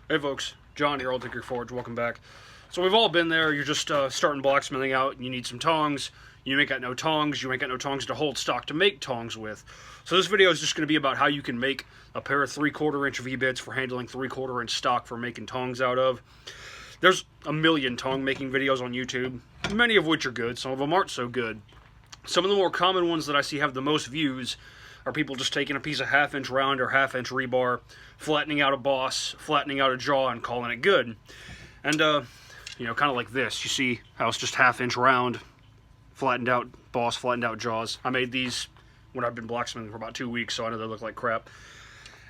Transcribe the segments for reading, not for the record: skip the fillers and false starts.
Hey folks, John here, Old Hickory Forge, welcome back. So we've all been there, you're just starting blacksmithing out, and you need some tongs. You ain't got no tongs, to hold stock to make tongs with. So this video is just going to be about how you can make a pair of 3/4 inch V-bits for handling 3/4 inch stock for making tongs out of. There's a million tong making videos on YouTube, many of which are good, some of them aren't so good. Some of the more common ones that I see have the most views are people just taking a piece of 1/2 inch round or 1/2 inch rebar, flattening out a boss, flattening out a jaw, and calling it good. And, you know, kind of like this. You see how it's just 1/2 inch round, flattened out boss, flattened out jaws. I made these when I've been blacksmithing for about 2 weeks, so I know they look like crap.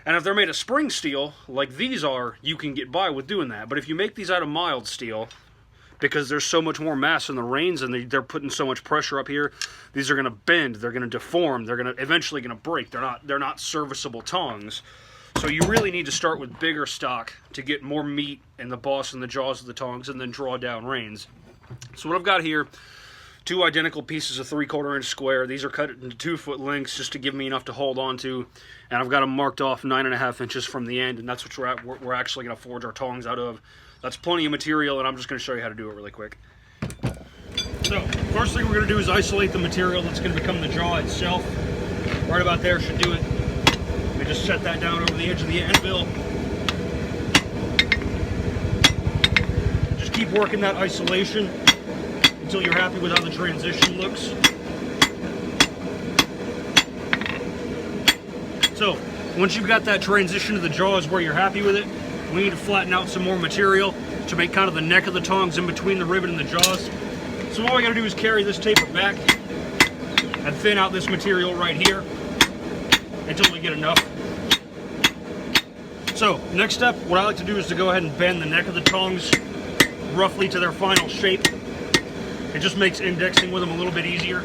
And if they're made of spring steel, like these are, you can get by with doing that. But if you make these out of mild steel, because there's so much more mass in the reins and they're putting so much pressure up here, these are going to bend, they're going to deform, they're going to eventually going to break. They're not serviceable tongs. So you really need to start with bigger stock to get more meat in the boss and the jaws of the tongs, and then draw down reins. So what I've got here, 2 identical pieces of 3/4 inch square. These are cut into 2-foot lengths just to give me enough to hold on to, and I've got them marked off 9.5 inches from the end, and that's what we're actually going to forge our tongs out of. That's plenty of material, and I'm just going to show you how to do it really quick. So, first thing we're going to do is isolate the material that's going to become the jaw itself. Right about there should do it. We just set that down over the edge of the anvil. Just keep working that isolation until you're happy with how the transition looks. So, once you've got that transition to the jaws where you're happy with it, we need to flatten out some more material to make kind of the neck of the tongs in between the rivet and the jaws. So all we gotta do is carry this taper back and thin out this material right here until we get enough. So next step, what I like to do is to go ahead and bend the neck of the tongs roughly to their final shape. It just makes indexing with them a little bit easier.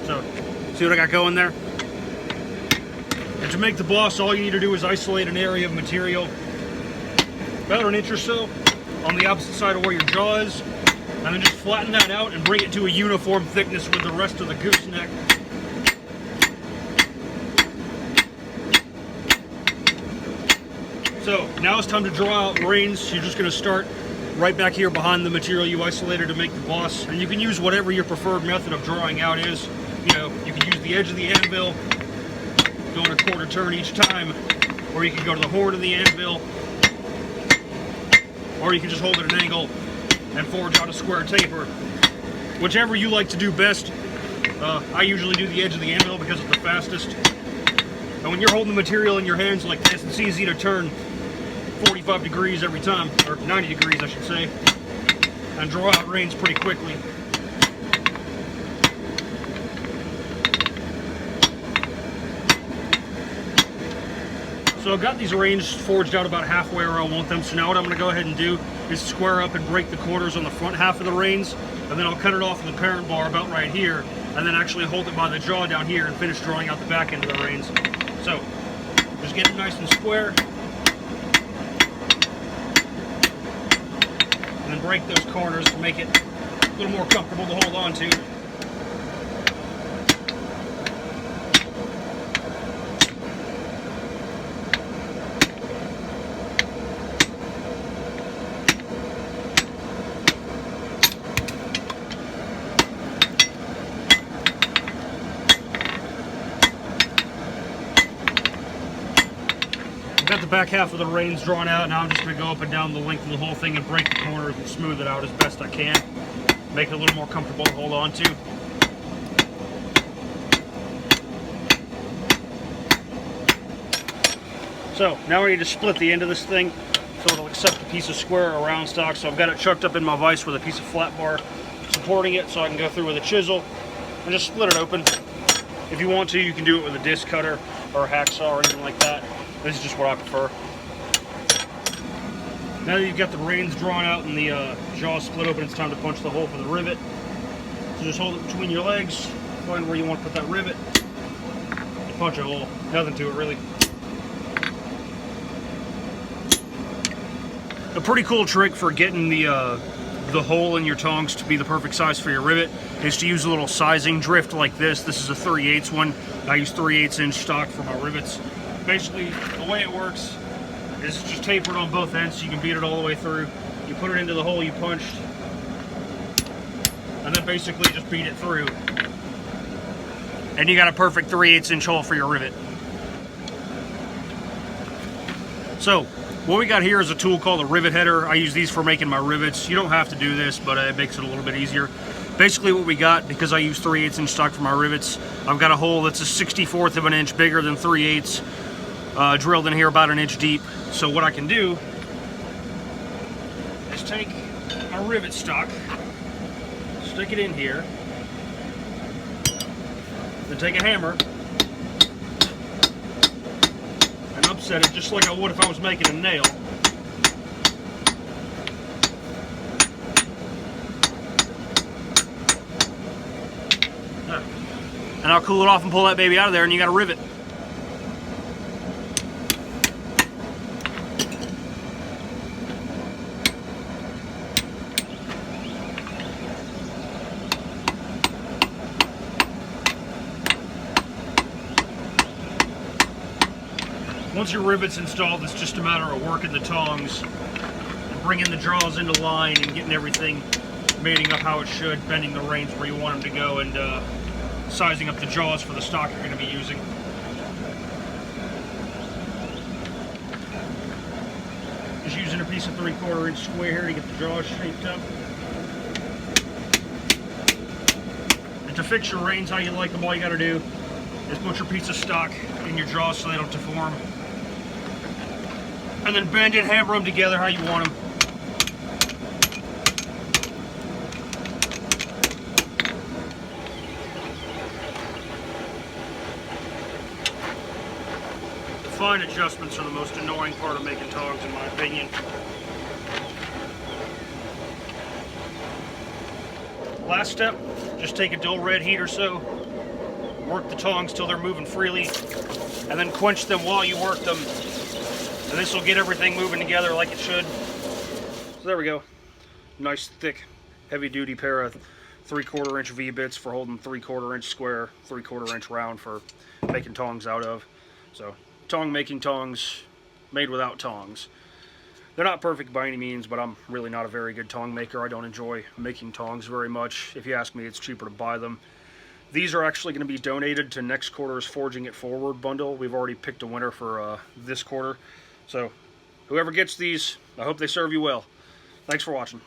So, see what I got going there? And to make the boss, all you need to do is isolate an area of material about 1 inch or so on the opposite side of where your jaw is, and then just flatten that out and bring it to a uniform thickness with the rest of the gooseneck. So now it's time to draw out reins. You're just going to start right back here behind the material you isolated to make the boss, and you can use whatever your preferred method of drawing out is. You know, you can use the edge of the anvil, going a 1/4 turn each time, or you can go to the horn of the anvil, or you can just hold it at an angle and forge out a square taper. Whichever you like to do best. I usually do the edge of the anvil because it's the fastest. And when you're holding the material in your hands like this, it's easy to turn 45 degrees every time, or 90 degrees I should say, and draw out reins pretty quickly. So I've got these reins forged out about halfway where I want them, so now what I'm going to go ahead and do is square up and break the quarters on the front half of the reins, and then I'll cut it off with the parent bar about right here, and then actually hold it by the jaw down here and finish drawing out the back end of the reins. So, just get it nice and square, and then break those corners to make it a little more comfortable to hold on to. Got the back half of the reins drawn out. Now I'm just going to go up and down the length of the whole thing and break the corners and smooth it out as best I can. Make it a little more comfortable to hold on to. So now we need to split the end of this thing so it'll accept a piece of square or round stock. So I've got it chucked up in my vise with a piece of flat bar supporting it so I can go through with a chisel and just split it open. If you want to, you can do it with a disc cutter or a hacksaw or anything like that. This is just what I prefer. Now that you've got the reins drawn out and the jaw split open, it's time to punch the hole for the rivet. So just hold it between your legs, find where you want to put that rivet, and punch a hole. Nothing to it really. A pretty cool trick for getting the hole in your tongs to be the perfect size for your rivet is to use a little sizing drift like this. This is a 3/8 one. I use 3/8 inch stock for my rivets. Basically, the way it works This is just tapered on both ends so you can beat it all the way through. You put it into the hole you punched, and then basically just beat it through. And you got a perfect 3/8 inch hole for your rivet. So, what we got here is a tool called a rivet header. I use these for making my rivets. You don't have to do this, but it makes it a little bit easier. Basically what we got, because I use 3/8 inch stock for my rivets, I've got a hole that's a 1/64 of an inch bigger than 3/8, drilled in here about an inch deep. So what I can do is take my rivet stock, stick it in here, then take a hammer and upset it just like I would if I was making a nail. And I'll cool it off and pull that baby out of there, and you got a rivet. Once your rivet's installed, it's just a matter of working the tongs and bringing the jaws into line and getting everything mating up how it should, bending the reins where you want them to go, and sizing up the jaws for the stock you're going to be using. Just using a piece of 3/4 inch square here to get the jaws shaped up. And to fix your reins how you like them, all you got to do is put your piece of stock in your jaws so they don't deform. And then bend and hammer them together how you want them. Fine adjustments are the most annoying part of making tongs, in my opinion. Last step, just take a dull red heat or so, work the tongs till they're moving freely, and then quench them while you work them. And this will get everything moving together like it should. So there we go. Nice, thick, heavy-duty pair of 3/4 inch V-bits for holding 3/4 inch square, 3/4 inch round for making tongs out of. So, tong making tongs, made without tongs. They're not perfect by any means, but I'm really not a very good tong maker. I don't enjoy making tongs very much. If you ask me, it's cheaper to buy them. These are actually going to be donated to next quarter's Forging It Forward bundle. We've already picked a winner for this quarter. So, whoever gets these, I hope they serve you well. Thanks for watching.